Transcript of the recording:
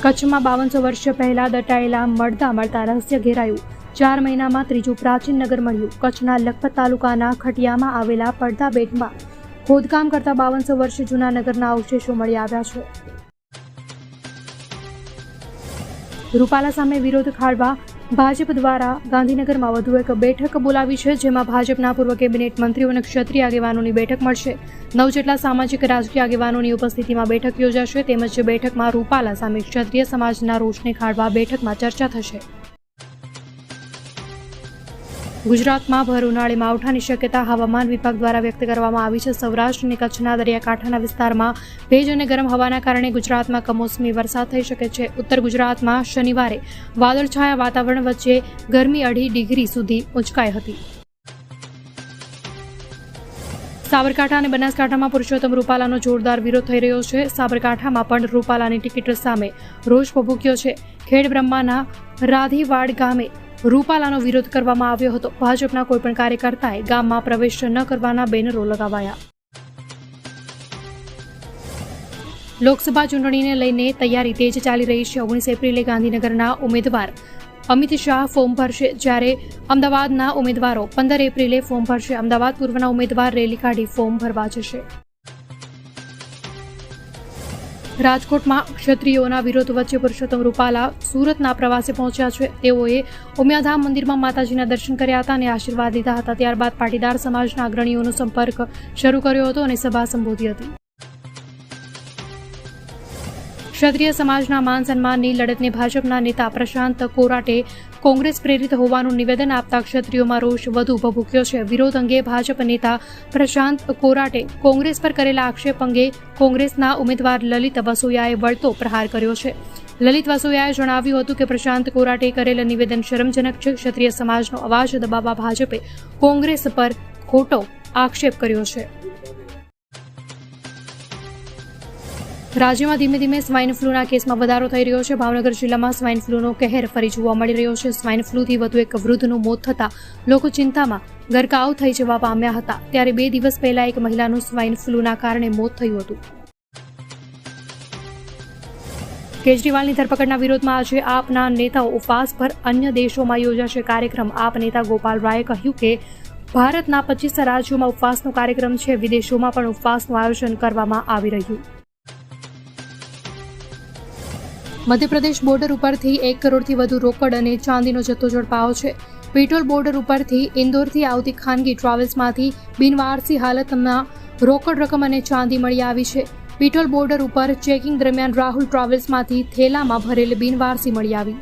કચ્છમાં 5200 વર્ષ પહેલા દટાયેલા મળતા રહસ્ય ઘેરાયું। 4 મહિનામાં ત્રીજું પ્રાચીન નગર મળ્યું। કચ્છના લખપત તાલુકાના ખટિયામાં આવેલા પડદા બેટમાં ખોદકામ કરતા 5200 વર્ષ જૂના નગરના અવશેષો મળી આવ્યા છે। રૂપાલા સામે વિરોધ ખાળવા ભાજપ દ્વારા ગાંધીનગરમાં વધુ એક બેઠક બોલાવી છે, જેમાં ભાજપના પૂર્વ કેબિનેટ મંત્રીઓ અને ક્ષત્રિય આગેવાનોની બેઠક મળશે। 9 જેટલા સામાજિક રાજકીય આગેવાનોની ઉપસ્થિતિમાં બેઠક યોજાશે। તેમજ બેઠકમાં રૂપાલા સામે ક્ષત્રિય સમાજના રોષને ખાળવા બેઠકમાં ચર્ચા થશે। ગુજરાતમાં ભર ઉનાળે માવઠાની શક્યતા હવામાન વિભાગ દ્વારા વ્યક્ત કરવામાં આવી છે। સૌરાષ્ટ્ર અને કચ્છના દરિયાકાંઠાના વિસ્તારમાં ભેજ અને ગરમ હવાના કારણે ગુજરાતમાં કમોસમી વરસાદ થઈ શકે છે। ઉત્તર ગુજરાતમાં શનિવારે વાદળછાયા વાતાવરણ વચ્ચે ગરમી 2.5 ડિગ્રી સુધી ઊંચકાઈ હતી। સાબરકાંઠા અને બનાસકાંઠામાં પુરુષોત્તમ રૂપાલાનો જોરદાર વિરોધ થઈ રહ્યો છે। સાબરકાંઠામાં પણ રૂપાલાની ટિકિટ સામે રોષ ભભૂક્યો છે। ખેડબ્રહ્માના રાધીવાડ ગામે રૂપાલાનો વિરોધ કરવામાં આવ્યો હતો। ભાજપના કોઈપણ કાર્યકર્તાએ ગામમાં પ્રવેશ ન કરવાના બેનરો લગાવાયા। લોકસભા ચૂંટણીને લઈને તૈયારી તેજ ચાલી રહી છે। 19 એપ્રિલે ગાંધીનગરના ઉમેદવાર અમિત શાહ ફોર્મ ભરશે, જ્યારે અમદાવાદના ઉમેદવારો 15 એપ્રિલે ફોર્મ ભરશે। અમદાવાદ પૂર્વના ઉમેદવાર રેલી કાઢી ફોર્મ ભરવા જશે। રાજકોટમાં ક્ષત્રિયોના વિરોધ વચ્ચે પુરુષોત્તમ રૂપાલા સુરતના પ્રવાસે પહોંચ્યા છે। તેઓએ ઉમિયાધામ મંદિરમાં માતાજીના દર્શન કર્યા હતા અને આશીર્વાદ લીધા હતા। ત્યારબાદ પાટીદાર સમાજના અગ્રણીઓનો સંપર્ક શરૂ કર્યો હતો અને સભા સંબોધી હતી। ક્ષત્રિય સમાજના માન સન્માનની લડતને ભાજપના નેતા પ્રશાંત કોરાટે કોંગ્રેસ પ્રેરિત હોવાનું નિવેદન આપતા ક્ષત્રિયોમાં રોષ વધુ ભભૂક્યો છે। વિરોધ અંગે ભાજપ નેતા પ્રશાંત કોરાટે કોંગ્રેસ પર કરેલા આક્ષેપ અંગે કોંગ્રેસના ઉમેદવાર લલિત વસોયાએ વળતો પ્રહાર કર્યો છે। લલિત વસોયાએ જણાવ્યું હતું કે પ્રશાંત કોરાટે કરેલ નિવેદન શરમજનક છે। ક્ષત્રિય સમાજનો અવાજ દબાવવા ભાજપે કોંગ્રેસ પર ખોટો આક્ષેપ કર્યો છે। રાજ્યમાં ધીમે ધીમે સ્વાઇન ફ્લૂના કેસમાં વધારો થઈ રહ્યો છે। ભાવનગર જિલ્લામાં સ્વાઇન ફ્લૂનો કહેર ફરી જોવા મળી રહ્યો છે। સ્વાઇન ફ્લૂથી વધુ એક વૃદ્ધનું મોત થતાં લોકો ચિંતામાં ગરકાવ થઈ જવા પામ્યા હતા। ત્યારે 2 દિવસ પહેલા એક મહિલાનું સ્વાઇન ફ્લૂના કારણે મોત થયું હતું। કેજરીવાલની ધરપકડના વિરોધમાં આજે આપના નેતાઓ ઉપવાસ પર અન્ય દેશોમાં યોજાશે કાર્યક્રમ। આપ નેતા ગોપાલ રાયે કહ્યું કે ભારતના 25 રાજ્યોમાં ઉપવાસનો કાર્યક્રમ છે। વિદેશોમાં પણ ઉપવાસનું આયોજન કરવામાં આવી રહ્યું। મધ્યપ્રદેશ બોર્ડર ઉપરથી 1 કરોડથી વધુ રોકડ અને ચાંદીનો જથ્થો ઝડપાયો છે। પેટ્રોલ બોર્ડર ઉપરથી ઇન્દોરથી આવતી ખાનગી ટ્રાવેલ્સમાંથી બિનવારસી હાલતમાં રોકડ રકમ અને ચાંદી મળી આવી છે। પેટ્રોલ બોર્ડર ઉપર ચેકિંગ દરમિયાન રાહુલ ટ્રાવેલ્સમાંથી થેલામાં ભરેલ બિનવારસી મળી આવી।